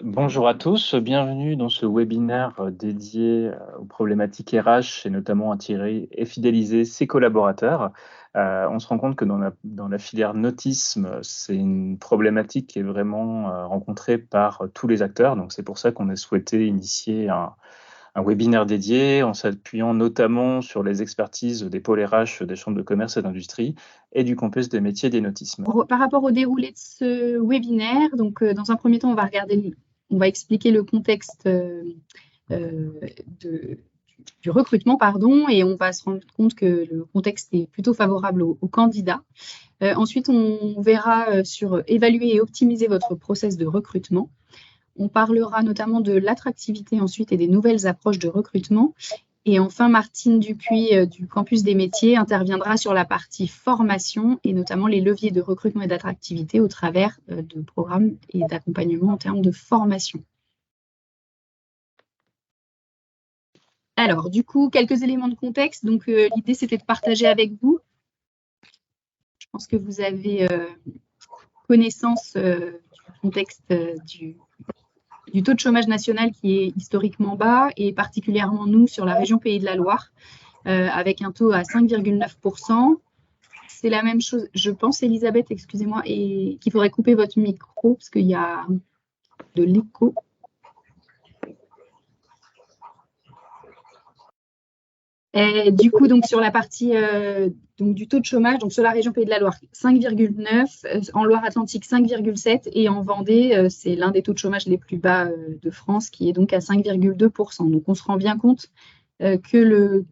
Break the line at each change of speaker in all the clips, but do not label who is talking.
Bonjour à tous, bienvenue dans ce webinaire dédié aux problématiques RH et notamment attirer et fidéliser ses collaborateurs. On se rend compte que dans la filière nautisme, c'est une problématique qui est vraiment rencontrée par tous les acteurs. Donc c'est pour ça qu'on a souhaité initier un webinaire dédié en s'appuyant notamment sur les expertises des pôles RH des chambres de commerce et d'industrie et du campus des métiers des nautismes.
Par rapport au déroulé de ce webinaire, donc dans un premier temps, on va expliquer le contexte du recrutement, et on va se rendre compte que le contexte est plutôt favorable aux candidats. Ensuite, on verra sur évaluer et optimiser votre process de recrutement. On parlera notamment de l'attractivité ensuite et des nouvelles approches de recrutement. Et enfin, Martine Dupuis du Campus des métiers interviendra sur la partie formation et notamment les leviers de recrutement et d'attractivité au travers de programmes et d'accompagnement en termes de formation. Alors, du coup, quelques éléments de contexte. Donc, l'idée, c'était de partager avec vous. Je pense que vous avez connaissance du contexte du taux de chômage national qui est historiquement bas et particulièrement nous sur la région Pays de la Loire avec un taux à 5,9%. C'est la même chose, je pense, Elisabeth, excusez-moi, et qu'il faudrait couper votre micro parce qu'il y a de l'écho. Du coup, donc sur la partie donc du taux de chômage, donc sur la région Pays de la Loire, 5,9, en Loire-Atlantique 5,7 et en Vendée, c'est l'un des taux de chômage les plus bas de France, qui est donc à 5,2%. Donc on se rend bien compte que le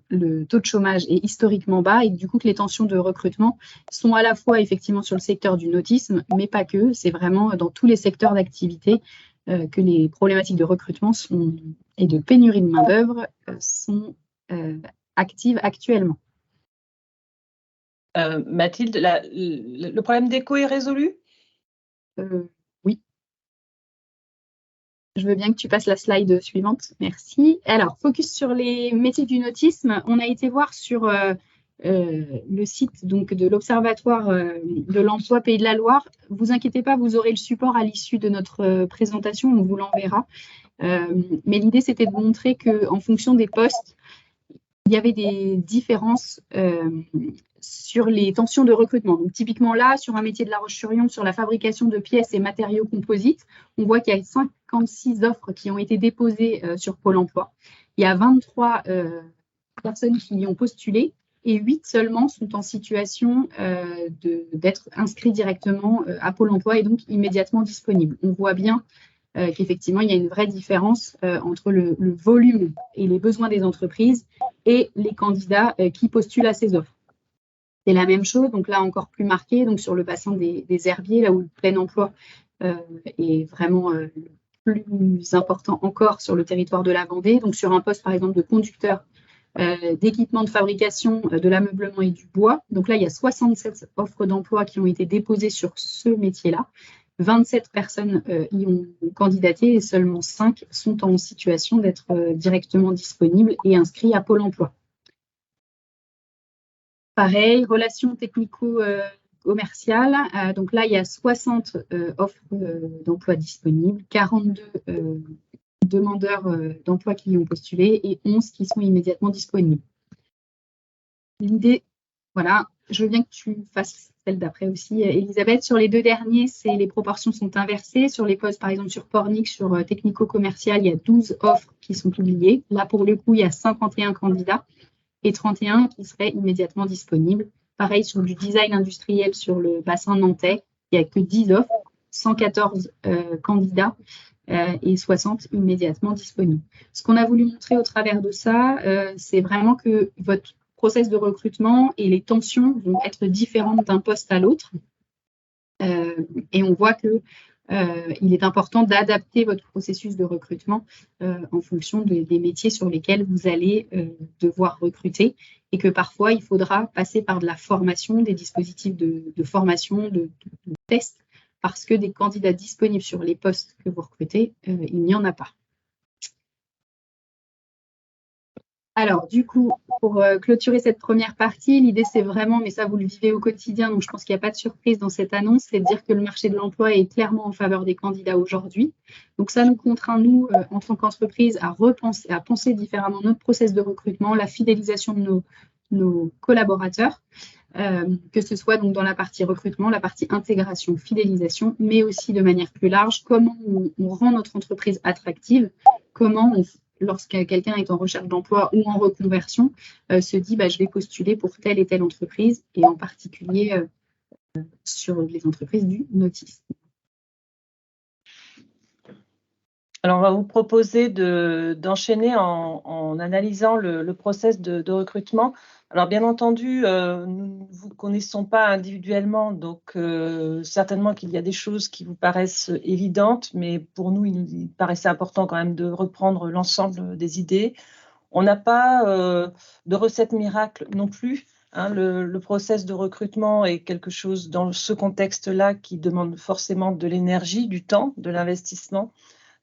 taux de chômage est historiquement bas et du coup que les tensions de recrutement sont à la fois effectivement sur le secteur du nautisme, mais pas que. C'est vraiment dans tous les secteurs d'activité que les problématiques de recrutement et de pénurie de main-d'œuvre sont actives actuellement.
Mathilde, le problème d'écho est résolu?
Oui. Je veux bien que tu passes la slide suivante. Merci. Alors, focus sur les métiers du nautisme. On a été voir sur le site donc, de l'Observatoire de l'emploi Pays de la Loire. Vous inquiétez pas, vous aurez le support à l'issue de notre présentation. On vous l'enverra. Mais l'idée, c'était de montrer qu'en fonction des postes, il y avait des différences sur les tensions de recrutement. Donc, typiquement là, sur un métier de La Roche-sur-Yon, sur la fabrication de pièces et matériaux composites, on voit qu'il y a 56 offres qui ont été déposées sur Pôle emploi. Il y a 23 personnes qui y ont postulé et 8 seulement sont en situation d'être inscrits directement à Pôle emploi et donc immédiatement disponibles. On voit bien qu'effectivement, il y a une vraie différence entre le volume et les besoins des entreprises et les candidats qui postulent à ces offres. C'est la même chose, donc là encore plus marqué, donc sur le bassin des herbiers, là où le plein emploi est vraiment le plus important encore sur le territoire de la Vendée. Donc sur un poste par exemple de conducteur d'équipement de fabrication, de l'ameublement et du bois. Donc là, il y a 67 offres d'emploi qui ont été déposées sur ce métier-là. 27 personnes y ont candidaté et seulement 5 sont en situation d'être directement disponibles et inscrits à Pôle emploi. Pareil, relations technico-commerciales. Donc là, il y a 60 offres d'emploi disponibles, 42 demandeurs d'emploi qui y ont postulé et 11 qui sont immédiatement disponibles. L'idée, voilà, je veux bien que tu fasses celle d'après aussi, Elisabeth. Sur les deux derniers, les proportions sont inversées. Sur les postes, par exemple, sur Pornic, sur technico-commercial, il y a 12 offres qui sont publiées. Là, pour le coup, il y a 51 candidats et 31 qui seraient immédiatement disponibles. Pareil, sur du design industriel sur le bassin nantais, il n'y a que 10 offres, 114 candidats et 60 immédiatement disponibles. Ce qu'on a voulu montrer au travers de ça, c'est vraiment que votre process de recrutement et les tensions vont être différentes d'un poste à l'autre. Et on voit que il est important d'adapter votre processus de recrutement en fonction des métiers sur lesquels vous allez devoir recruter et que parfois, il faudra passer par de la formation, des dispositifs de formation, de tests, parce que des candidats disponibles sur les postes que vous recrutez, il n'y en a pas. Alors, du coup, pour clôturer cette première partie, l'idée, c'est vraiment, mais ça, vous le vivez au quotidien, donc je pense qu'il n'y a pas de surprise dans cette annonce, c'est de dire que le marché de l'emploi est clairement en faveur des candidats aujourd'hui. Donc, ça nous contraint, nous, en tant qu'entreprise, à repenser, à penser différemment notre process de recrutement, la fidélisation de nos collaborateurs, que ce soit donc dans la partie recrutement, la partie intégration, fidélisation, mais aussi de manière plus large, comment on rend notre entreprise attractive, comment lorsque quelqu'un est en recherche d'emploi ou en reconversion, se dit je vais postuler pour telle et telle entreprise, et en particulier sur les entreprises du notice.
Alors, on va vous proposer d'enchaîner en analysant le process de recrutement. Alors, bien entendu, nous ne vous connaissons pas individuellement, donc certainement qu'il y a des choses qui vous paraissent évidentes, mais pour nous, il paraissait important quand même de reprendre l'ensemble des idées. On n'a pas de recette miracle non plus. Hein, le process de recrutement est quelque chose dans ce contexte-là qui demande forcément de l'énergie, du temps, de l'investissement.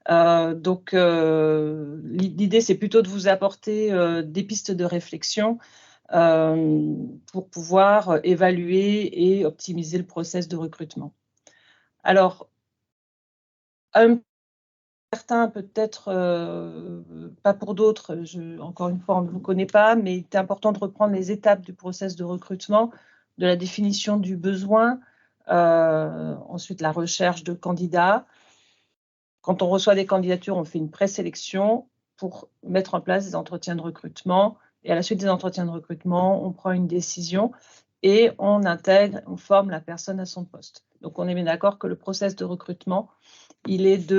Donc, l'idée, c'est plutôt de vous apporter des pistes de réflexion pour pouvoir évaluer et optimiser le process de recrutement. Alors, certains peut-être, pas pour d'autres, encore une fois, on ne vous connaît pas, mais il est important de reprendre les étapes du process de recrutement, de la définition du besoin, ensuite la recherche de candidats. Quand on reçoit des candidatures, on fait une présélection pour mettre en place des entretiens de recrutement. Et à la suite des entretiens de recrutement, on prend une décision et on intègre, on forme la personne à son poste. Donc, on est bien d'accord que le process de recrutement, il est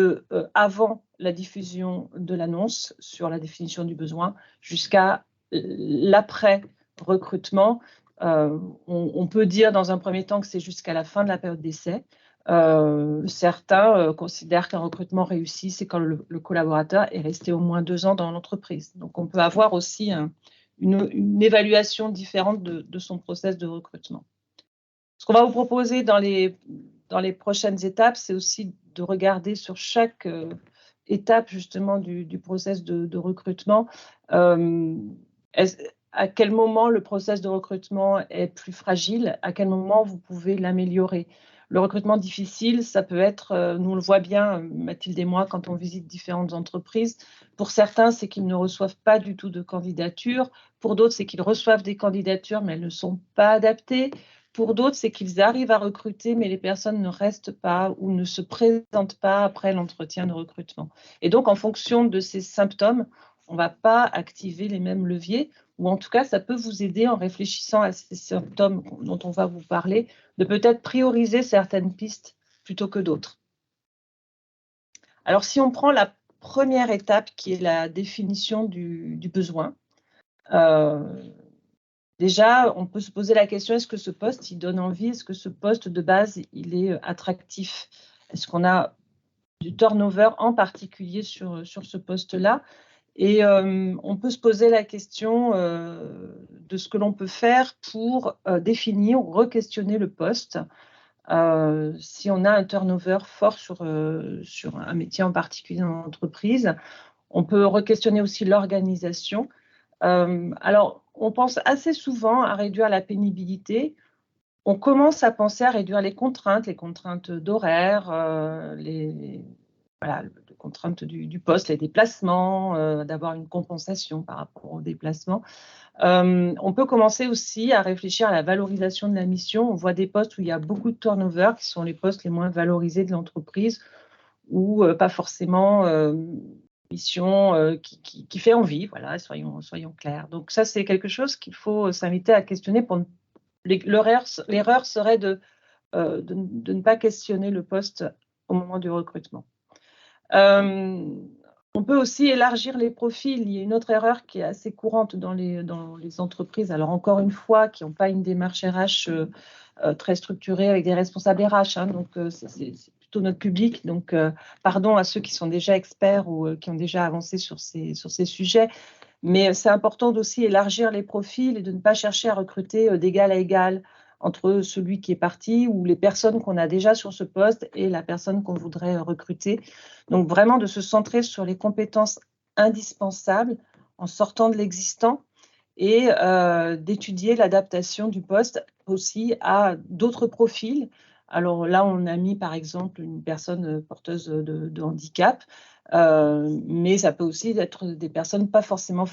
avant la diffusion de l'annonce sur la définition du besoin jusqu'à l'après-recrutement. On peut dire dans un premier temps que c'est jusqu'à la fin de la période d'essai. Certains considèrent qu'un recrutement réussi, c'est quand le collaborateur est resté au moins 2 ans dans l'entreprise. Donc, on peut avoir aussi une évaluation différente de son process de recrutement. Ce qu'on va vous proposer dans les prochaines étapes, c'est aussi de regarder sur chaque étape justement du process de recrutement, à quel moment le process de recrutement est plus fragile, à quel moment vous pouvez l'améliorer. Le recrutement difficile, ça peut être, nous on le voit bien, Mathilde et moi, quand on visite différentes entreprises, pour certains, c'est qu'ils ne reçoivent pas du tout de candidatures, pour d'autres, c'est qu'ils reçoivent des candidatures, mais elles ne sont pas adaptées. Pour d'autres, c'est qu'ils arrivent à recruter, mais les personnes ne restent pas ou ne se présentent pas après l'entretien de recrutement. Et donc, en fonction de ces symptômes, on ne va pas activer les mêmes leviers, ou en tout cas, ça peut vous aider en réfléchissant à ces symptômes dont on va vous parler, de peut-être prioriser certaines pistes plutôt que d'autres. Alors, si on prend la première étape, qui est la définition du besoin, déjà, on peut se poser la question, est-ce que ce poste, il donne envie? Est-ce que ce poste de base, il est attractif? Est-ce qu'on a du turnover en particulier sur ce poste-là? Et on peut se poser la question de ce que l'on peut faire pour définir ou re-questionner le poste si on a un turnover fort sur un métier en particulier dans l'entreprise. On peut re-questionner aussi l'organisation. Alors, on pense assez souvent à réduire la pénibilité. On commence à penser à réduire les contraintes d'horaire, les contraintes du poste, les déplacements, d'avoir une compensation par rapport aux déplacements. On peut commencer aussi à réfléchir à la valorisation de la mission. On voit des postes où il y a beaucoup de turnover, qui sont les postes les moins valorisés de l'entreprise, ou pas forcément mission qui fait envie, voilà, soyons clairs. Donc ça, c'est quelque chose qu'il faut s'inviter à questionner. L'erreur serait de ne pas questionner le poste au moment du recrutement. On peut aussi élargir les profils. Il y a une autre erreur qui est assez courante dans les entreprises, alors encore une fois, qui n'ont pas une démarche RH très structurée avec des responsables RH, hein, donc c'est plutôt notre public, donc pardon à ceux qui sont déjà experts ou qui ont déjà avancé sur ces sujets, mais c'est important d'aussi élargir les profils et de ne pas chercher à recruter d'égal à égal entre celui qui est parti ou les personnes qu'on a déjà sur ce poste et la personne qu'on voudrait recruter. Donc vraiment de se centrer sur les compétences indispensables en sortant de l'existant et d'étudier l'adaptation du poste aussi à d'autres profils. Alors là, on a mis par exemple une personne porteuse de handicap, mais ça peut aussi être des personnes pas forcément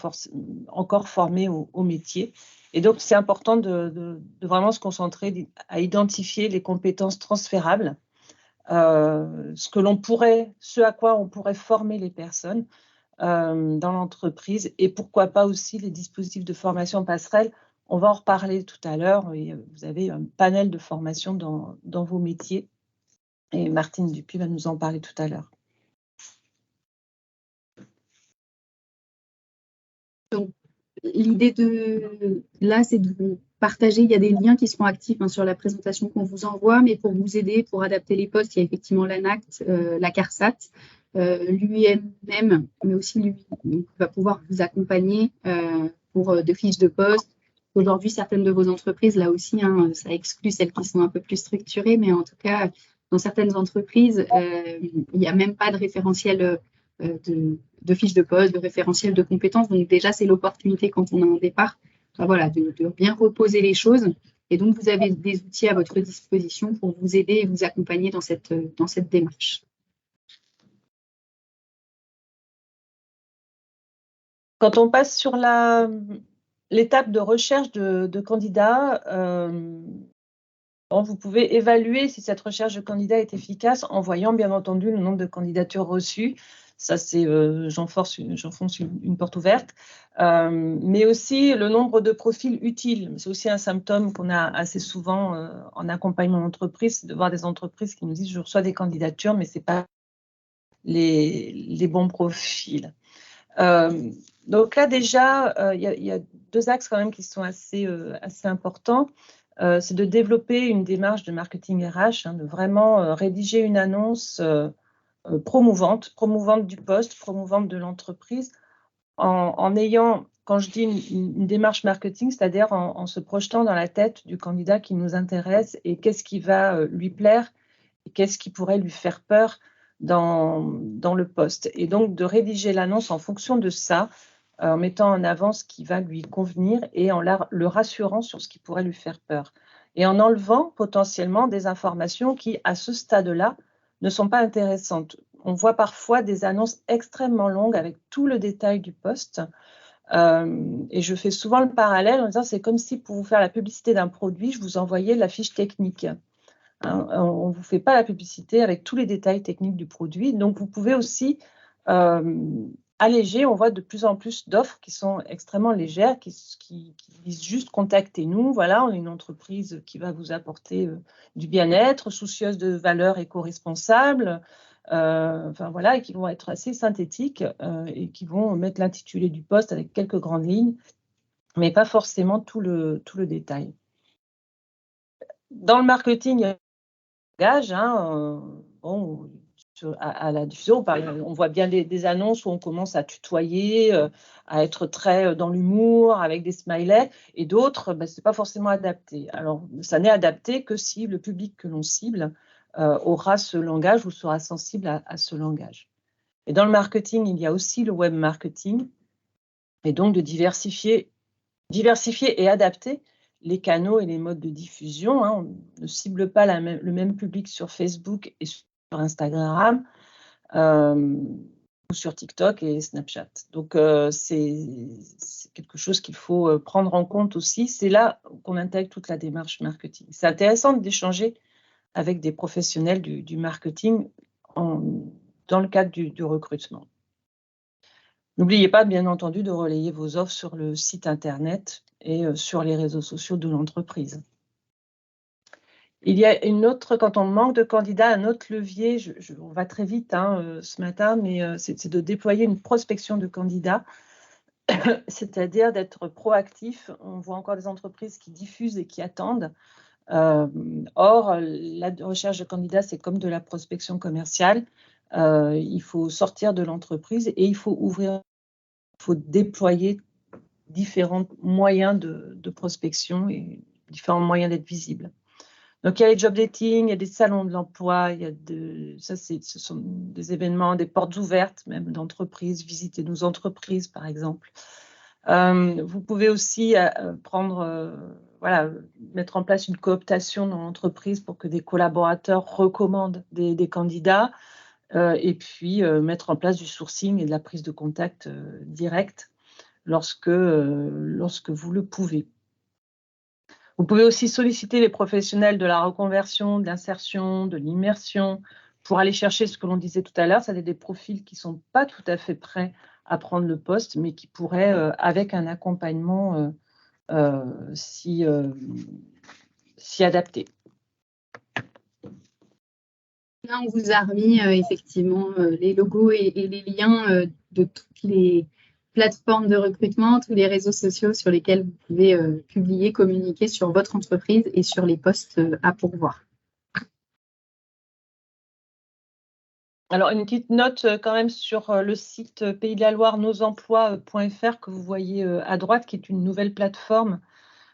encore formées au métier. Et donc, c'est important de vraiment se concentrer à identifier les compétences transférables, ce à quoi on pourrait former les personnes dans l'entreprise, et pourquoi pas aussi les dispositifs de formation passerelle. On va en reparler tout à l'heure, et vous avez un panel de formation dans vos métiers, et Martine Dupuis va nous en parler tout à l'heure.
Donc, l'idée là, c'est de vous partager. Il y a des liens qui seront actifs sur la présentation qu'on vous envoie, mais pour vous aider, pour adapter les postes, il y a effectivement l'ANACT, la CARSAT, l'UIMM, mais aussi lui va pouvoir vous accompagner pour de fiches de poste. Aujourd'hui, certaines de vos entreprises, là aussi, ça exclut celles qui sont un peu plus structurées, mais en tout cas, dans certaines entreprises, il n'y a même pas de référentiel de fiches de poste, de référentiel de compétences. Donc déjà, c'est l'opportunité quand on a un départ, de bien reposer les choses. Et donc, vous avez des outils à votre disposition pour vous aider et vous accompagner dans cette démarche.
Quand on passe sur l'étape de recherche de candidats, vous pouvez évaluer si cette recherche de candidats est efficace en voyant bien entendu le nombre de candidatures reçues. Ça, c'est j'enfonce une porte ouverte, mais aussi le nombre de profils utiles. C'est aussi un symptôme qu'on a assez souvent en accompagnement d'entreprise, de voir des entreprises qui nous disent je reçois des candidatures, mais ce n'est pas les bons profils. Donc là déjà, il y a deux axes quand même qui sont assez importants. C'est de développer une démarche de marketing RH, de vraiment rédiger une annonce promouvante du poste, promouvante de l'entreprise, en ayant, quand je dis une démarche marketing, c'est-à-dire en se projetant dans la tête du candidat qui nous intéresse et qu'est-ce qui va lui plaire et qu'est-ce qui pourrait lui faire peur dans le poste. Et donc de rédiger l'annonce en fonction de ça, en mettant en avant ce qui va lui convenir et en le rassurant sur ce qui pourrait lui faire peur. Et en enlevant potentiellement des informations qui, à ce stade-là, ne sont pas intéressantes. On voit parfois des annonces extrêmement longues avec tout le détail du poste. Et je fais souvent le parallèle en disant c'est comme si pour vous faire la publicité d'un produit, je vous envoyais la fiche technique. On ne vous fait pas la publicité avec tous les détails techniques du produit. Donc, vous pouvez aussi alléger. On voit de plus en plus d'offres qui sont extrêmement légères, qui disent juste contactez-nous. Voilà, on est une entreprise qui va vous apporter du bien-être, soucieuse de valeurs éco-responsables. Voilà, et qui vont être assez synthétiques et qui vont mettre l'intitulé du poste avec quelques grandes lignes, mais pas forcément tout le détail. Dans le marketing, il y a langage, à la diffusion, on voit bien des annonces où on commence à tutoyer, à être très dans l'humour, avec des smileys, et d'autres, ce n'est pas forcément adapté. Alors, ça n'est adapté que si le public que l'on cible aura ce langage ou sera sensible à ce langage. Et dans le marketing, il y a aussi le web marketing, et donc de diversifier et adapter les canaux et les modes de diffusion. On ne cible pas le même public sur Facebook et sur Instagram ou sur TikTok et Snapchat. Donc, c'est quelque chose qu'il faut prendre en compte aussi. C'est là qu'on intègre toute la démarche marketing. C'est intéressant d'échanger avec des professionnels du marketing dans le cadre du recrutement. N'oubliez pas, bien entendu, de relayer vos offres sur le site Internet et sur les réseaux sociaux de l'entreprise. Il y a quand on manque de candidats, un autre levier, on va très vite ce matin, mais c'est de déployer une prospection de candidats, c'est-à-dire d'être proactif. On voit encore des entreprises qui diffusent et qui attendent. Or, la recherche de candidats, c'est comme de la prospection commerciale. Il faut sortir de l'entreprise et il faut déployer différents moyens de prospection et différents moyens d'être visible. Donc, il y a les job dating, il y a des salons de l'emploi, ce sont des événements, des portes ouvertes même d'entreprises, visiter nos entreprises par exemple. Vous pouvez aussi mettre en place une cooptation dans l'entreprise pour que des collaborateurs recommandent des candidats et puis mettre en place du sourcing et de la prise de contact directe lorsque vous le pouvez. Vous pouvez aussi solliciter les professionnels de la reconversion, de l'insertion, de l'immersion pour aller chercher ce que l'on disait tout à l'heure. Ça, c'est des profils qui ne sont pas tout à fait prêts à prendre le poste, mais qui pourraient, avec un accompagnement, s'y adapter.
Là, on vous a remis effectivement les logos et les liens de toutes les plateformes de recrutement, tous les réseaux sociaux sur lesquels vous pouvez publier, communiquer sur votre entreprise et sur les postes à pourvoir.
Alors, une petite note quand même sur le site Pays de la Loire, nosemplois.fr que vous voyez à droite, qui est une nouvelle plateforme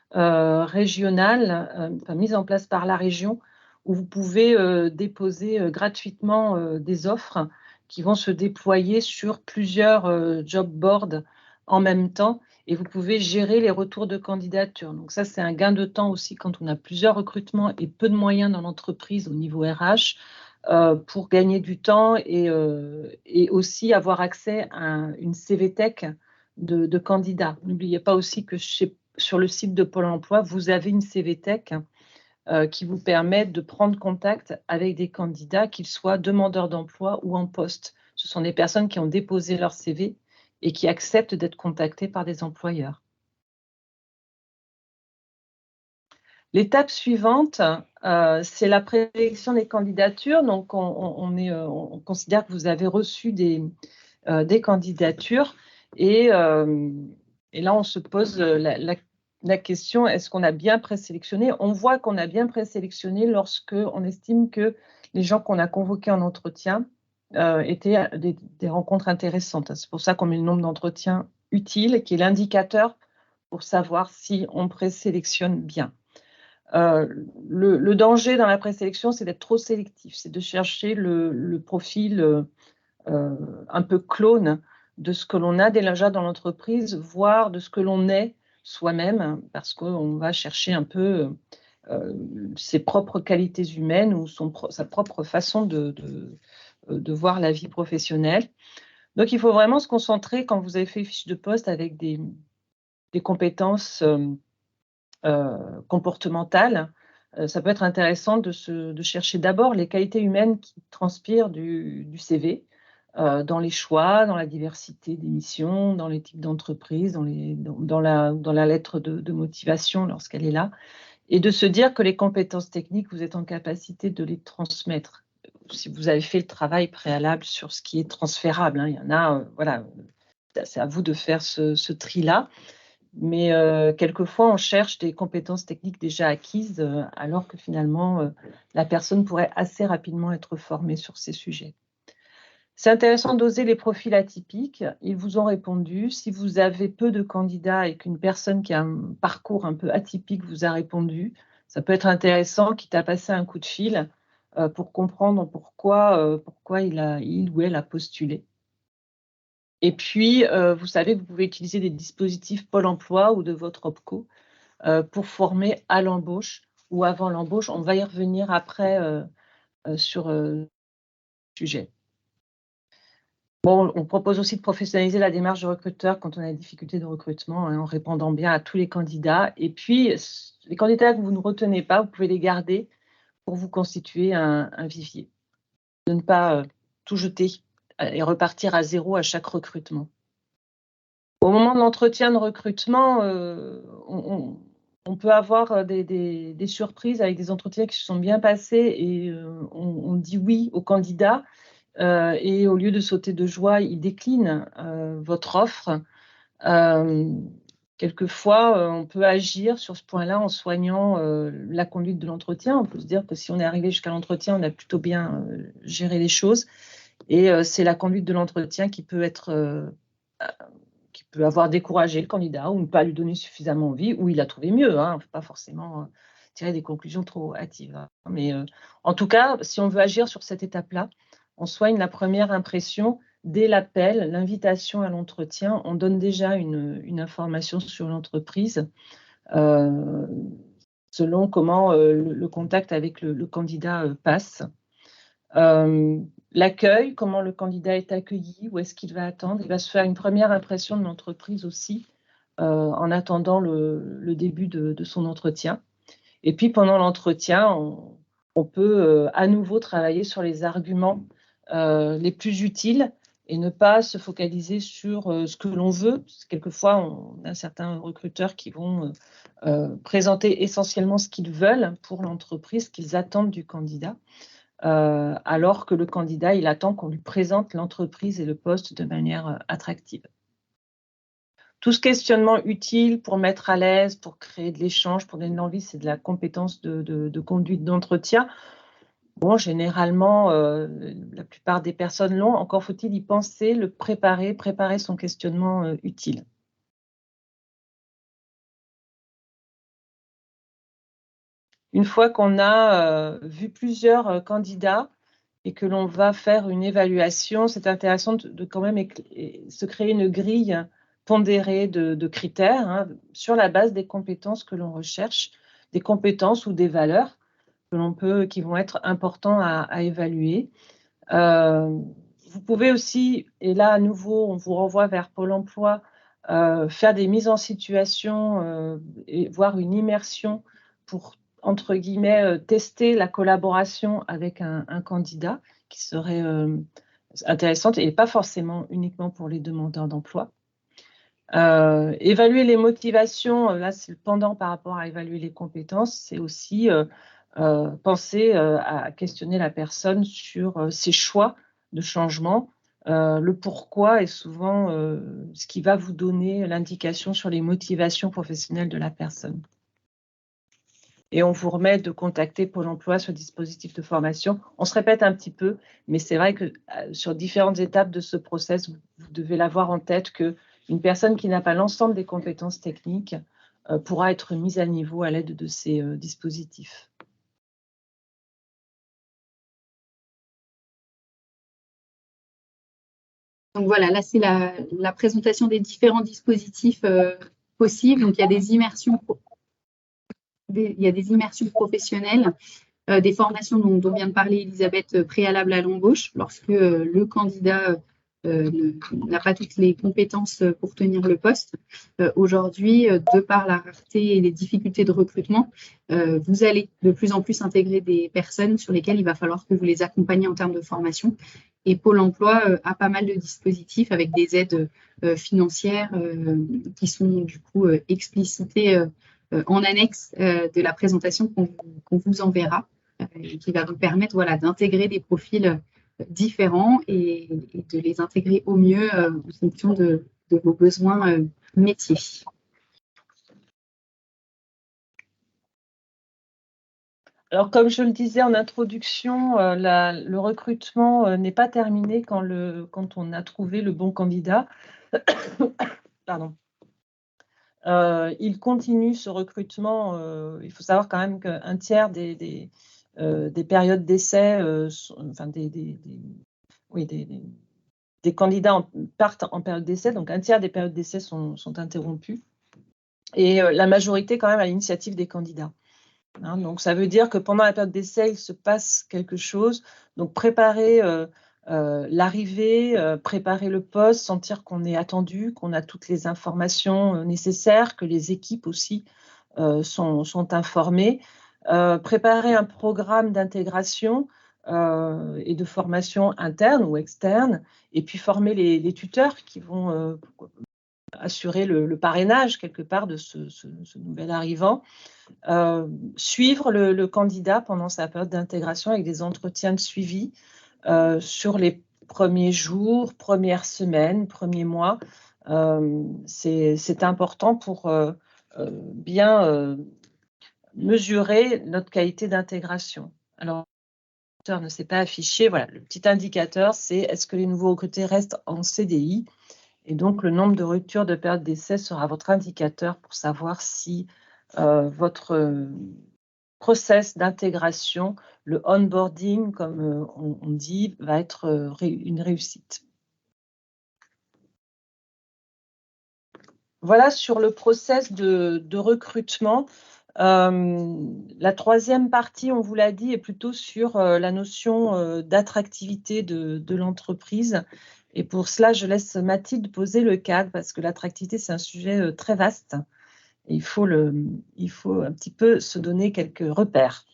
régionale, mise en place par la région, où vous pouvez déposer gratuitement des offres qui vont se déployer sur plusieurs job boards en même temps et vous pouvez gérer les retours de candidature. Donc ça, c'est un gain de temps aussi quand on a plusieurs recrutements et peu de moyens dans l'entreprise au niveau RH pour gagner du temps et aussi avoir accès à une CV Tech de candidats. N'oubliez pas aussi que sur le site de Pôle emploi, vous avez une CV Tech qui vous permet de prendre contact avec des candidats, qu'ils soient demandeurs d'emploi ou en poste. Ce sont des personnes qui ont déposé leur CV et qui acceptent d'être contactées par des employeurs. L'étape suivante, c'est la présélection des candidatures. Donc, on considère que vous avez reçu des candidatures et là, on se pose la question, est-ce qu'on a bien présélectionné? On voit qu'on a bien présélectionné lorsqu'on estime que les gens qu'on a convoqués en entretien étaient des rencontres intéressantes. C'est pour ça qu'on met le nombre d'entretiens utiles, qui est l'indicateur pour savoir si on présélectionne bien. Le danger dans la présélection, c'est d'être trop sélectif, c'est de chercher le profil un peu clone de ce que l'on a déjà dans l'entreprise, voire de ce que l'on est soi-même, parce qu'on va chercher un peu ses propres qualités humaines ou sa propre façon de voir la vie professionnelle. Donc, il faut vraiment se concentrer quand vous avez fait une fiche de poste avec des compétences comportementales. Ça peut être intéressant de chercher d'abord les qualités humaines qui transpirent du CV, dans les choix, dans la diversité des missions, dans les types d'entreprises, dans la lettre de motivation lorsqu'elle est là, et de se dire que les compétences techniques, vous êtes en capacité de les transmettre. Si vous avez fait le travail préalable sur ce qui est transférable, hein, il y en a, voilà, c'est à vous de faire ce tri-là. Mais quelquefois, on cherche des compétences techniques déjà acquises, alors que finalement, la personne pourrait assez rapidement être formée sur ces sujets. C'est intéressant d'oser les profils atypiques. Ils vous ont répondu. Si vous avez peu de candidats et qu'une personne qui a un parcours un peu atypique vous a répondu, ça peut être intéressant, quitte à passer un coup de fil pour comprendre pourquoi il ou elle a postulé. Et puis, vous savez, vous pouvez utiliser des dispositifs Pôle emploi ou de votre OPCO pour former à l'embauche ou avant l'embauche. On va y revenir après sur le sujet. Bon, on propose aussi de professionnaliser la démarche de recruteur quand on a des difficultés de recrutement, hein, en répondant bien à tous les candidats. Et puis, les candidats que vous ne retenez pas, vous pouvez les garder pour vous constituer un vivier. De ne pas tout jeter et repartir à zéro à chaque recrutement. Au moment de l'entretien de recrutement, on peut avoir des surprises avec des entretiens qui se sont bien passés et on dit oui au candidat. Et au lieu de sauter de joie, il décline votre offre. Quelquefois, on peut agir sur ce point-là en soignant la conduite de l'entretien. On peut se dire que si on est arrivé jusqu'à l'entretien, on a plutôt bien géré les choses. Et c'est la conduite de l'entretien qui peut avoir découragé le candidat ou ne pas lui donner suffisamment envie, ou il a trouvé mieux. Hein, pas forcément tirer des conclusions trop hâtives. Hein. Mais en tout cas, si on veut agir sur cette étape-là, on soigne la première impression dès l'appel, l'invitation à l'entretien. On donne déjà une information sur l'entreprise selon comment le contact avec le candidat passe. L'accueil, comment le candidat est accueilli, où est-ce qu'il va attendre. Il va se faire une première impression de l'entreprise aussi en attendant le début de son entretien. Et puis pendant l'entretien, on peut à nouveau travailler sur les arguments les plus utiles et ne pas se focaliser sur ce que l'on veut. Quelquefois, on a certains recruteurs qui vont présenter essentiellement ce qu'ils veulent pour l'entreprise, ce qu'ils attendent du candidat, alors que le candidat, il attend qu'on lui présente l'entreprise et le poste de manière attractive. Tout ce questionnement utile pour mettre à l'aise, pour créer de l'échange, pour donner de l'envie, c'est de la compétence de conduite d'entretien. Bon, généralement, la plupart des personnes l'ont. Encore faut-il y penser, le préparer son questionnement utile. Une fois qu'on a vu plusieurs candidats et que l'on va faire une évaluation, c'est intéressant de quand même se créer une grille pondérée de critères hein, sur la base des compétences que l'on recherche, des compétences ou des valeurs qui vont être importants à évaluer. Vous pouvez aussi, et là à nouveau, on vous renvoie vers Pôle emploi, faire des mises en situation et voir une immersion pour, entre guillemets, tester la collaboration avec un candidat qui serait intéressante et pas forcément uniquement pour les demandeurs d'emploi. Évaluer les motivations, là c'est le pendant par rapport à évaluer les compétences, c'est aussi penser à questionner la personne sur ses choix de changement. Le pourquoi est souvent ce qui va vous donner l'indication sur les motivations professionnelles de la personne. Et on vous remet de contacter Pôle emploi sur le dispositif de formation. On se répète un petit peu, mais c'est vrai que sur différentes étapes de ce process, vous devez l'avoir en tête qu'une personne qui n'a pas l'ensemble des compétences techniques pourra être mise à niveau à l'aide de ces dispositifs.
Donc voilà, là c'est la présentation des différents dispositifs possibles. Donc il y a des immersions professionnelles, des formations dont vient de parler Elisabeth préalables à l'embauche, lorsque le candidat n'a pas toutes les compétences pour tenir le poste. Aujourd'hui, de par la rareté et les difficultés de recrutement, vous allez de plus en plus intégrer des personnes sur lesquelles il va falloir que vous les accompagniez en termes de formation. Et Pôle emploi a pas mal de dispositifs avec des aides financières qui sont du coup explicitées en annexe de la présentation qu'on vous enverra et qui va vous permettre voilà, d'intégrer des profils différents et de les intégrer au mieux en fonction de vos besoins métiers.
Alors, comme je le disais en introduction, le recrutement n'est pas terminé quand on a trouvé le bon candidat. Pardon. Il continue ce recrutement. Il faut savoir quand même qu'un tiers des périodes d'essai, des candidats partent en période d'essai, donc un tiers des périodes d'essai sont interrompues. Et la majorité quand même à l'initiative des candidats. Hein, donc, ça veut dire que pendant la période d'essai, il se passe quelque chose. Donc, préparer l'arrivée, préparer le poste, sentir qu'on est attendu, qu'on a toutes les informations nécessaires, que les équipes aussi sont informées. Préparer un programme d'intégration et de formation interne ou externe, et puis former les tuteurs qui vont assurer le parrainage quelque part de ce nouvel arrivant. Suivre le candidat pendant sa période d'intégration avec des entretiens de suivi sur les premiers jours, premières semaines, premiers mois. C'est important pour bien mesurer notre qualité d'intégration. Alors, le ne s'est pas affiché. Voilà, le petit indicateur, c'est est-ce que les nouveaux recrutés restent en CDI? Et donc, le nombre de ruptures de période d'essai sera votre indicateur pour savoir si votre process d'intégration, le onboarding, comme on dit, va être une réussite. Voilà sur le process de recrutement. La troisième partie, on vous l'a dit, est plutôt sur la notion d'attractivité de l'entreprise. Et pour cela, je laisse Mathilde poser le cadre parce que l'attractivité, c'est un sujet très vaste. Et il faut un petit peu se donner quelques repères.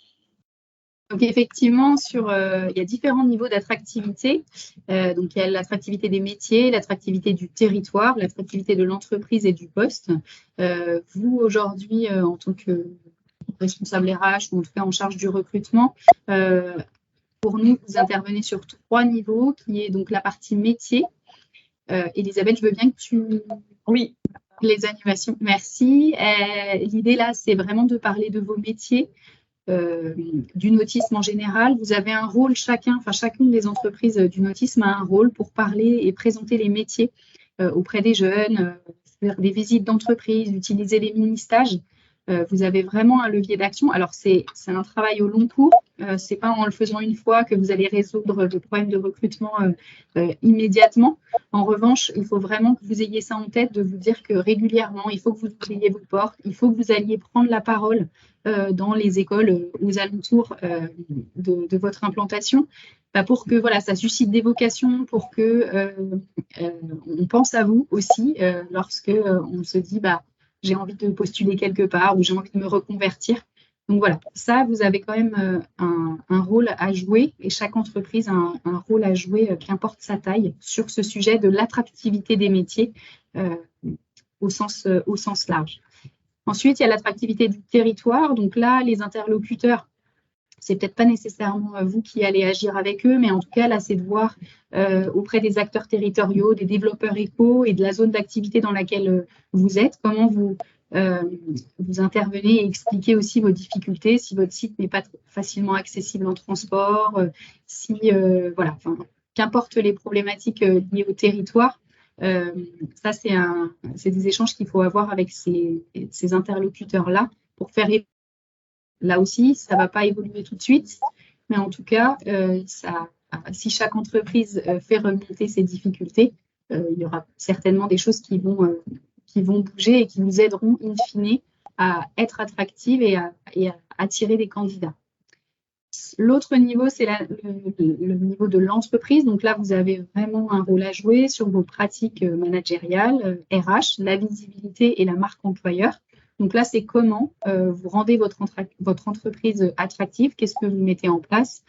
Donc effectivement, il y a différents niveaux d'attractivité. Donc il y a l'attractivité des métiers, l'attractivité du territoire, l'attractivité de l'entreprise et du poste. Vous, aujourd'hui, en tant que responsable RH ou en tout cas en charge du recrutement, pour nous, vous intervenez sur 3 niveaux, qui est donc la partie métier. Elisabeth, je veux bien que tu...
Oui.
Les animations, merci. L'idée là, c'est vraiment de parler de vos métiers, du nautisme en général. Vous avez un rôle chacune des entreprises du nautisme a un rôle pour parler et présenter les métiers auprès des jeunes, faire des visites d'entreprise, utiliser les mini-stages. Vous avez vraiment un levier d'action. Alors, c'est un travail au long cours. Ce n'est pas en le faisant une fois que vous allez résoudre vos problèmes de recrutement immédiatement. En revanche, il faut vraiment que vous ayez ça en tête, de vous dire que régulièrement, il faut que vous ouvriez vos portes, il faut que vous alliez prendre la parole dans les écoles aux alentours de votre implantation, pour que voilà, ça suscite des vocations, pour que on pense à vous aussi lorsque on se dit j'ai envie de postuler quelque part ou j'ai envie de me reconvertir. Donc voilà, ça, vous avez quand même un rôle à jouer et chaque entreprise a un rôle à jouer, qu'importe sa taille, sur ce sujet de l'attractivité des métiers au sens large. Ensuite, il y a l'attractivité du territoire. Donc là, les interlocuteurs, c'est peut-être pas nécessairement vous qui allez agir avec eux, mais en tout cas, là, c'est de voir auprès des acteurs territoriaux, des développeurs éco et de la zone d'activité dans laquelle vous êtes, comment vous intervenez et expliquez aussi vos difficultés, si votre site n'est pas facilement accessible en transport, qu'importe les problématiques liées au territoire. Ça, c'est des échanges qu'il faut avoir avec ces interlocuteurs-là pour faire. Là aussi, ça ne va pas évoluer tout de suite, mais en tout cas, si chaque entreprise fait remonter ses difficultés, il y aura certainement des choses qui vont bouger et qui nous aideront in fine à être attractives et à attirer des candidats. L'autre niveau, c'est le niveau de l'entreprise. Donc là, vous avez vraiment un rôle à jouer sur vos pratiques managériales, RH, la visibilité et la marque employeur. Donc là, c'est comment vous rendez votre entreprise attractive, qu'est-ce que vous mettez en place,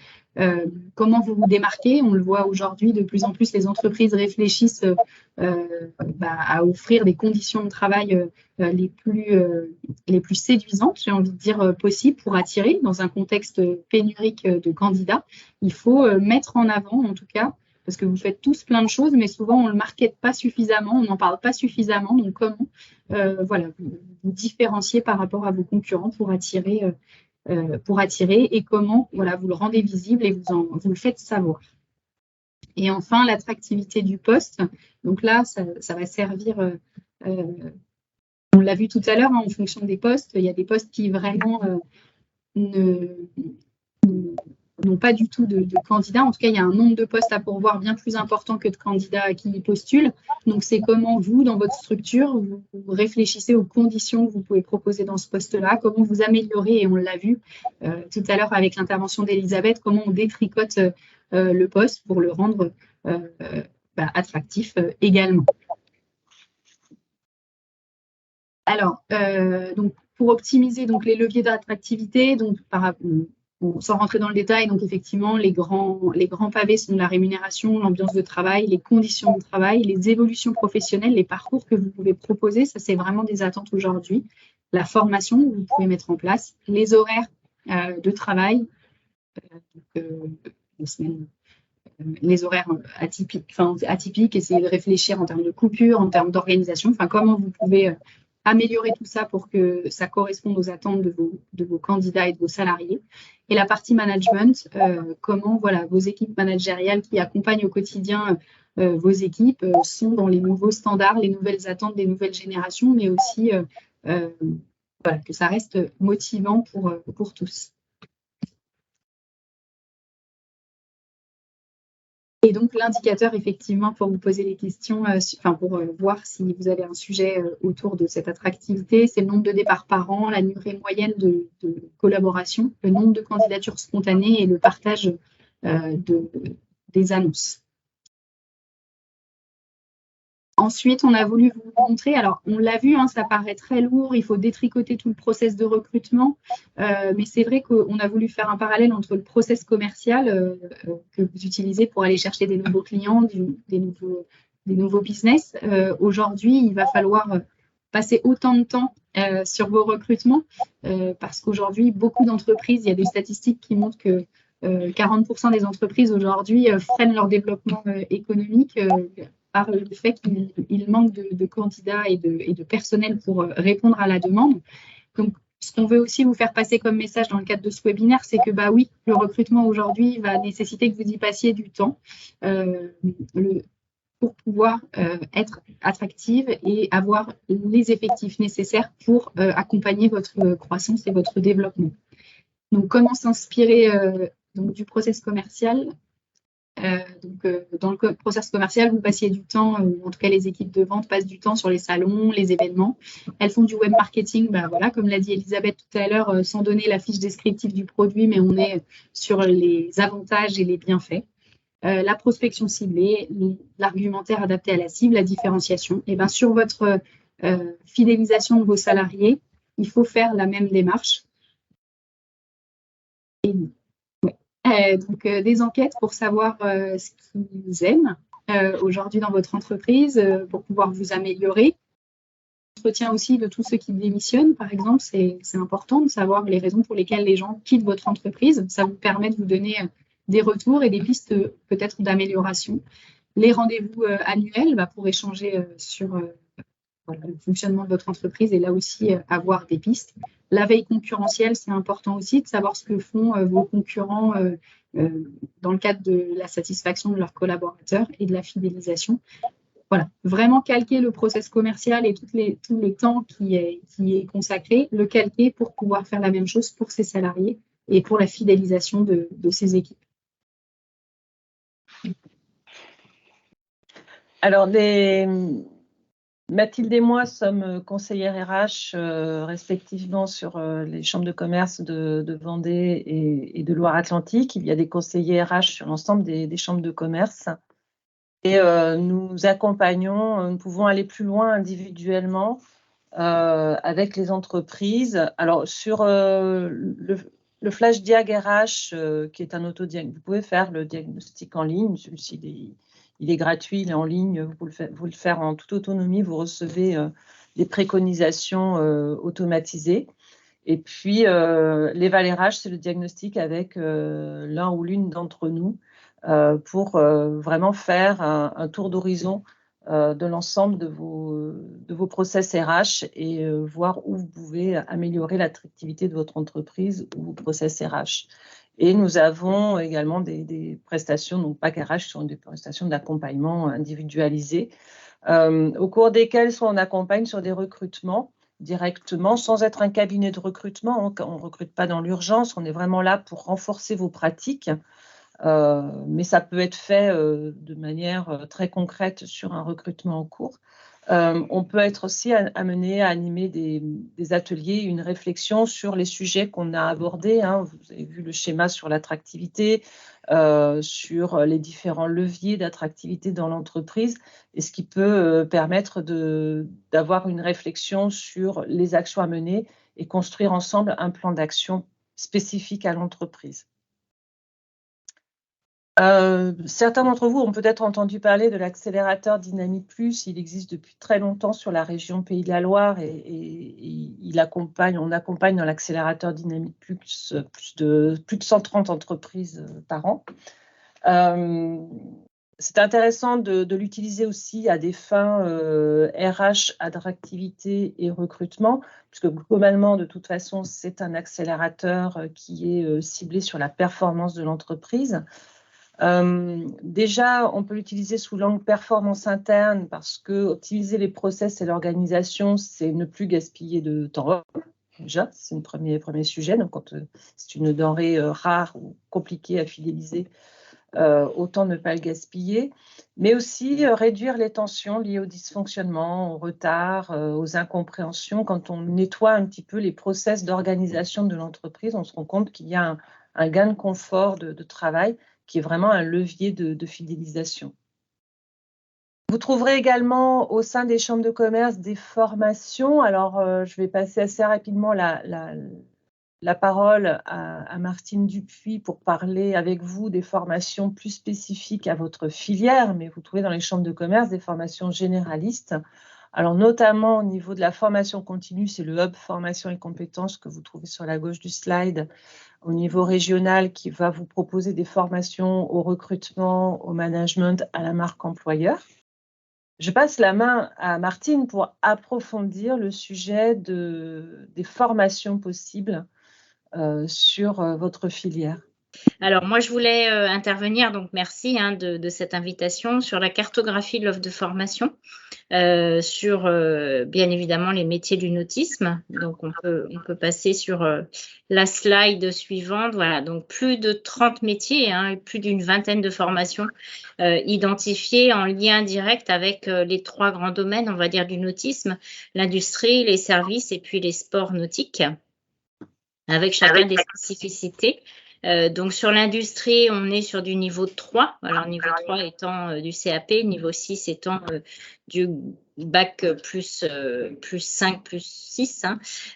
comment vous vous démarquez. On le voit aujourd'hui, de plus en plus, les entreprises réfléchissent à offrir des conditions de travail les plus séduisantes, j'ai envie de dire, possibles pour attirer dans un contexte pénurique de candidats. Il faut mettre en avant, en tout cas, parce que vous faites tous plein de choses, mais souvent on ne le markete pas suffisamment, on n'en parle pas suffisamment. Donc, comment vous différencier par rapport à vos concurrents pour attirer et comment vous le rendez visible et vous le faites savoir. Et enfin, l'attractivité du poste. Donc là, ça va servir, on l'a vu tout à l'heure, en fonction des postes. Il y a des postes qui vraiment n'ont pas du tout de candidats. En tout cas, il y a un nombre de postes à pourvoir bien plus important que de candidats qui y postulent. Donc, c'est comment vous, dans votre structure, vous réfléchissez aux conditions que vous pouvez proposer dans ce poste-là, comment vous améliorez, et on l'a vu tout à l'heure avec l'intervention d'Elisabeth, comment on détricote le poste pour le rendre attractif également. Alors, donc, pour optimiser les leviers d'attractivité, sans rentrer dans le détail, donc effectivement, les grands pavés sont la rémunération, l'ambiance de travail, les conditions de travail, les évolutions professionnelles, les parcours que vous pouvez proposer. Ça, c'est vraiment des attentes aujourd'hui. La formation que vous pouvez mettre en place, les horaires de travail, les horaires atypiques, essayer de réfléchir en termes de coupure, en termes d'organisation, comment vous pouvez améliorer tout ça pour que ça corresponde aux attentes de vos candidats et de vos salariés. Et la partie management, comment vos équipes managériales qui accompagnent au quotidien vos équipes sont dans les nouveaux standards, les nouvelles attentes des nouvelles générations, mais aussi voilà, que ça reste motivant pour tous. Et donc, l'indicateur, effectivement, pour vous poser les questions, pour voir si vous avez un sujet autour de cette attractivité, c'est le nombre de départs par an, la durée moyenne de collaboration, le nombre de candidatures spontanées et le partage des annonces. Ensuite, on a voulu vous montrer, alors on l'a vu, ça paraît très lourd, il faut détricoter tout le process de recrutement, mais c'est vrai qu'on a voulu faire un parallèle entre le process commercial que vous utilisez pour aller chercher des nouveaux clients, des nouveaux business. Aujourd'hui, il va falloir passer autant de temps sur vos recrutements parce qu'aujourd'hui, beaucoup d'entreprises, il y a des statistiques qui montrent que 40% des entreprises aujourd'hui freinent leur développement économique par le fait qu'il manque de candidats et de personnel pour répondre à la demande. Donc, ce qu'on veut aussi vous faire passer comme message dans le cadre de ce webinaire, c'est que bah oui, le recrutement aujourd'hui va nécessiter que vous y passiez du temps pour pouvoir être attractive et avoir les effectifs nécessaires pour accompagner votre croissance et votre développement. Donc, comment s'inspirer du process commercial? Dans le process commercial, vous passiez du temps, ou en tout cas les équipes de vente passent du temps sur les salons, les événements. Elles font du web marketing, voilà, comme l'a dit Elisabeth tout à l'heure, sans donner la fiche descriptive du produit, mais on est sur les avantages et les bienfaits. La prospection ciblée, l'argumentaire adapté à la cible, la différenciation. Et bien sur votre fidélisation de vos salariés, il faut faire la même démarche. Des enquêtes pour savoir ce qu'ils aiment aujourd'hui dans votre entreprise pour pouvoir vous améliorer. Entretien aussi de tous ceux qui démissionnent, par exemple, c'est important de savoir les raisons pour lesquelles les gens quittent votre entreprise. Ça vous permet de vous donner des retours et des pistes peut-être d'amélioration. Les rendez-vous annuels pour échanger sur le fonctionnement de votre entreprise et là aussi avoir des pistes. La veille concurrentielle, c'est important aussi de savoir ce que font vos concurrents dans le cadre de la satisfaction de leurs collaborateurs et de la fidélisation. Voilà, vraiment calquer le process commercial et tous les temps qui est consacré, le calquer pour pouvoir faire la même chose pour ses salariés et pour la fidélisation de ses équipes.
Alors, Mathilde et moi sommes conseillères RH respectivement sur les chambres de commerce de Vendée et de Loire-Atlantique. Il y a des conseillers RH sur l'ensemble des chambres de commerce. Et nous accompagnons, nous pouvons aller plus loin individuellement avec les entreprises. Alors, sur le Flash Diag RH, qui est un autodiagnostic, vous pouvez faire le diagnostic en ligne. Celui-ci, il est gratuit, il est en ligne, vous le faire en toute autonomie, vous recevez des préconisations automatisées. Et puis, l'Eval RH, c'est le diagnostic avec l'un ou l'une d'entre nous pour vraiment faire un tour d'horizon de l'ensemble de vos process RH et voir où vous pouvez améliorer l'attractivité de votre entreprise ou vos process RH. Et nous avons également des prestations, donc pas qu'RH, ce sont des prestations d'accompagnement individualisées, au cours desquelles soit on accompagne sur des recrutements directement, sans être un cabinet de recrutement. On ne recrute pas dans l'urgence, on est vraiment là pour renforcer vos pratiques. Mais ça peut être fait de manière très concrète sur un recrutement en cours. On peut être aussi amené à animer des ateliers, une réflexion sur les sujets qu'on a abordés. Vous avez vu le schéma sur l'attractivité, sur les différents leviers d'attractivité dans l'entreprise et ce qui peut permettre d'avoir une réflexion sur les actions à mener et construire ensemble un plan d'action spécifique à l'entreprise. Certains d'entre vous ont peut-être entendu parler de l'accélérateur Dynamique Plus. Il existe depuis très longtemps sur la région Pays de la Loire et on accompagne dans l'accélérateur Dynamique Plus plus de 130 entreprises par an. C'est intéressant de l'utiliser aussi à des fins RH, attractivité et recrutement, puisque globalement, de toute façon, c'est un accélérateur qui est ciblé sur la performance de l'entreprise. Déjà, on peut l'utiliser sous l'angle performance interne parce que optimiser les process et l'organisation, c'est ne plus gaspiller de temps. Déjà, c'est un premier sujet. Donc, quand c'est une denrée rare ou compliquée à fidéliser, autant ne pas le gaspiller. Mais aussi réduire les tensions liées au dysfonctionnement, au retard, aux incompréhensions. Quand on nettoie un petit peu les process d'organisation de l'entreprise, on se rend compte qu'il y a un gain de confort de travail qui est vraiment un levier de fidélisation. Vous trouverez également au sein des chambres de commerce des formations. Alors, je vais passer assez rapidement la parole à Martine Dupuis pour parler avec vous des formations plus spécifiques à votre filière, mais vous trouvez dans les chambres de commerce des formations généralistes. Alors, notamment au niveau de la formation continue, c'est le hub formation et compétences que vous trouvez sur la gauche du slide, au niveau régional, qui va vous proposer des formations au recrutement, au management, à la marque employeur. Je passe la main à Martine pour approfondir le sujet des formations possibles sur votre filière.
Alors, moi, je voulais intervenir, donc merci de cette invitation, sur la cartographie de l'offre de formation, sur bien évidemment les métiers du nautisme. Donc, on peut passer sur la slide suivante. Voilà, donc plus de 30 métiers, plus d'une vingtaine de formations identifiées en lien direct avec les 3 grands domaines, on va dire, du nautisme, l'industrie, les services et puis les sports nautiques, avec chacun des spécificités. Donc, sur l'industrie, on est sur du niveau 3. Alors, niveau 3 étant du CAP, niveau 6 étant du bac plus 5, plus 6.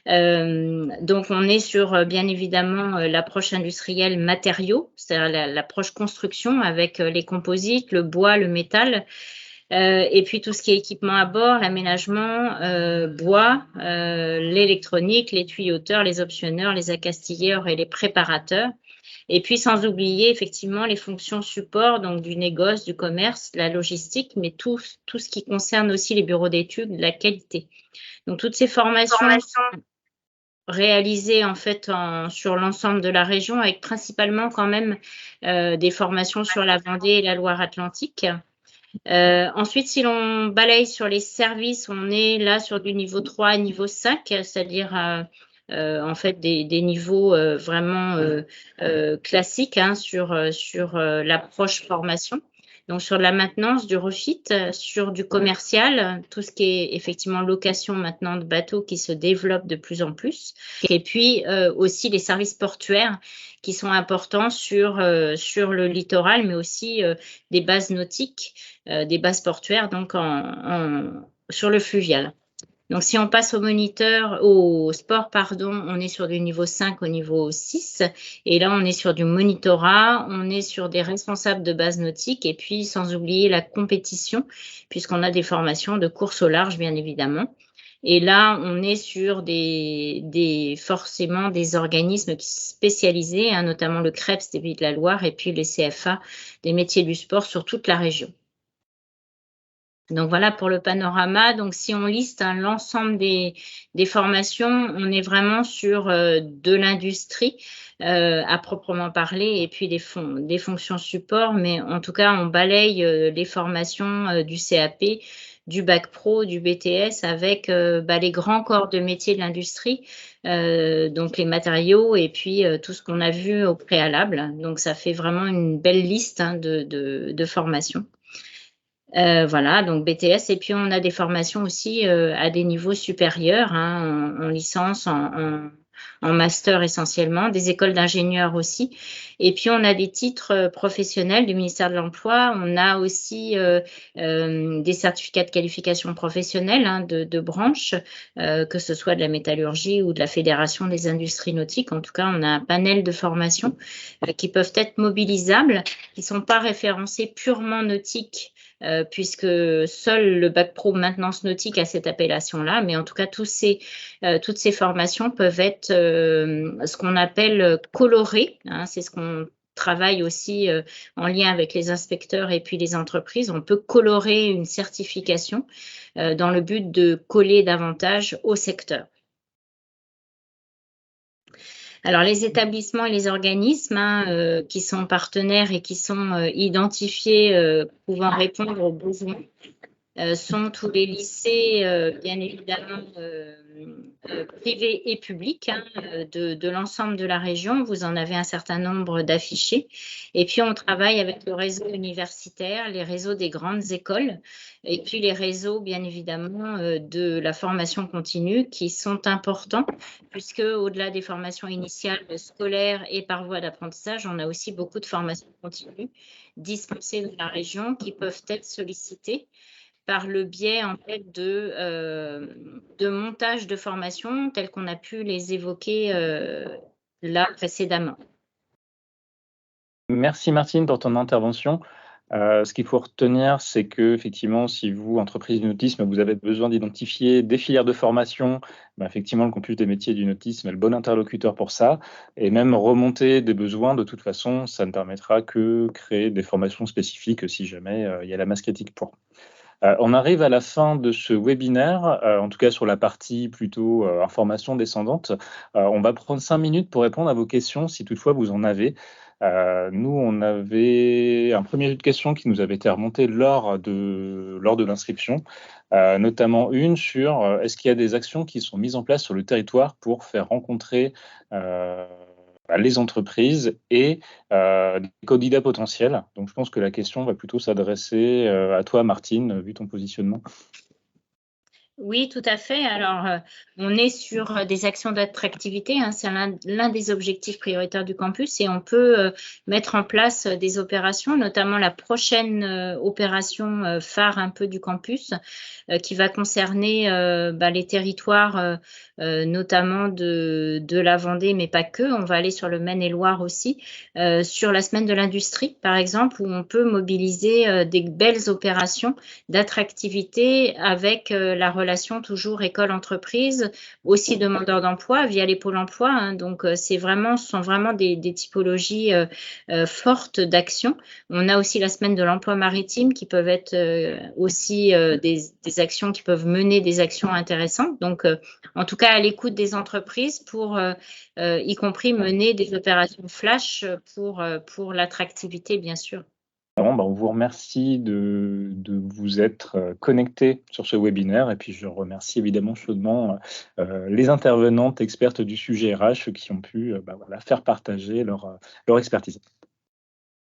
Donc, on est sur, bien évidemment, l'approche industrielle matériaux, c'est-à-dire l'approche construction avec les composites, le bois, le métal. Et puis tout ce qui est équipement à bord, l'aménagement, bois, l'électronique, les tuyauteurs, les optionneurs, les accastilleurs et les préparateurs. Et puis sans oublier effectivement les fonctions support, donc du négoce, du commerce, la logistique, mais tout ce qui concerne aussi les bureaux d'études, la qualité. Donc toutes ces formations sont réalisées en fait sur l'ensemble de la région, avec principalement quand même des formations sur la Vendée et la Loire-Atlantique. Ensuite, si l'on balaye sur les services, on est là sur du niveau 3, niveau 5, c'est-à-dire en fait des niveaux vraiment classiques sur l'approche formation. Donc sur la maintenance, du refit, sur du commercial, tout ce qui est effectivement location maintenant de bateaux qui se développe de plus en plus. Et puis aussi les services portuaires qui sont importants sur le littoral, mais aussi des bases nautiques, des bases portuaires donc sur le fluvial. Donc, si on passe au sport, on est sur du niveau 5 au niveau 6. Et là, on est sur du monitorat, on est sur des responsables de base nautique et puis sans oublier la compétition, puisqu'on a des formations de course au large, bien évidemment. Et là, on est sur forcément des organismes spécialisés, notamment le CREPS des Pays de la Loire et puis les CFA des métiers du sport sur toute la région. Donc voilà pour le panorama. Donc si on liste l'ensemble des formations, on est vraiment sur de l'industrie à proprement parler et puis des fonctions support. Mais en tout cas, on balaye les formations du CAP, du bac pro, du BTS avec les grands corps de métiers de l'industrie, donc les matériaux et puis tout ce qu'on a vu au préalable. Donc ça fait vraiment une belle liste de formations. Voilà, donc BTS, et puis on a des formations aussi à des niveaux supérieurs, en licence, en master essentiellement, des écoles d'ingénieurs aussi. Et puis on a des titres professionnels du ministère de l'Emploi. On a aussi des certificats de qualification professionnelle de branches, que ce soit de la métallurgie ou de la Fédération des industries nautiques. En tout cas, on a un panel de formations qui peuvent être mobilisables, qui ne sont pas référencées purement nautiques, puisque seul le bac pro maintenance nautique a cette appellation-là, mais en tout cas, toutes ces formations peuvent être ce qu'on appelle colorées. C'est ce qu'on travaille aussi en lien avec les inspecteurs et puis les entreprises. On peut colorer une certification dans le but de coller davantage au secteur. Alors, les établissements et les organismes qui sont partenaires et qui sont identifiés pouvant répondre aux besoins sont tous les lycées, bien évidemment, privés et publics, hein, de l'ensemble de la région. Vous en avez un certain nombre d'affichés. Et puis, on travaille avec le réseau universitaire, les réseaux des grandes écoles, et puis les réseaux, bien évidemment, de la formation continue qui sont importants, puisque au-delà des formations initiales scolaires et par voie d'apprentissage, on a aussi beaucoup de formations continues dispensées dans la région qui peuvent être sollicitées par le biais en fait de montage de formation tels qu'on a pu les évoquer là précédemment.
Merci Martine pour ton intervention. Ce qu'il faut retenir, c'est que effectivement, si vous, entreprise du nautisme, vous avez besoin d'identifier des filières de formation, effectivement, le campus des métiers du nautisme est le bon interlocuteur pour ça. Et même remonter des besoins, de toute façon, ça ne permettra que créer des formations spécifiques si jamais il y a la masse critique pour. On arrive à la fin de ce webinaire, en tout cas sur la partie plutôt information descendante. On va prendre 5 minutes pour répondre à vos questions, si toutefois vous en avez. Nous, on avait un premier jeu de questions qui nous avait été remonté lors de l'inscription, notamment une sur est-ce qu'il y a des actions qui sont mises en place sur le territoire pour faire rencontrer les entreprises et des candidats potentiels. Donc, je pense que la question va plutôt s'adresser à toi, Martine, vu ton positionnement.
Oui, tout à fait. Alors, on est sur des actions d'attractivité, hein, c'est l'un des objectifs prioritaires du campus et on peut mettre en place des opérations, notamment la prochaine opération phare un peu du campus qui va concerner les territoires notamment de la Vendée, mais pas que. On va aller sur le Maine-et-Loire aussi, sur la semaine de l'industrie, par exemple, où on peut mobiliser des belles opérations d'attractivité avec la relation toujours école-entreprise, aussi demandeurs d'emploi via les pôles emploi. Hein, donc, ce sont vraiment des typologies fortes d'action. On a aussi la semaine de l'emploi maritime qui peuvent être aussi des actions qui peuvent mener des actions intéressantes. Donc, en tout cas, à l'écoute des entreprises pour y compris mener des opérations flash pour l'attractivité, bien sûr.
On vous remercie de vous être connectés sur ce webinaire et puis je remercie évidemment chaudement les intervenantes expertes du sujet RH qui ont pu faire partager leur expertise.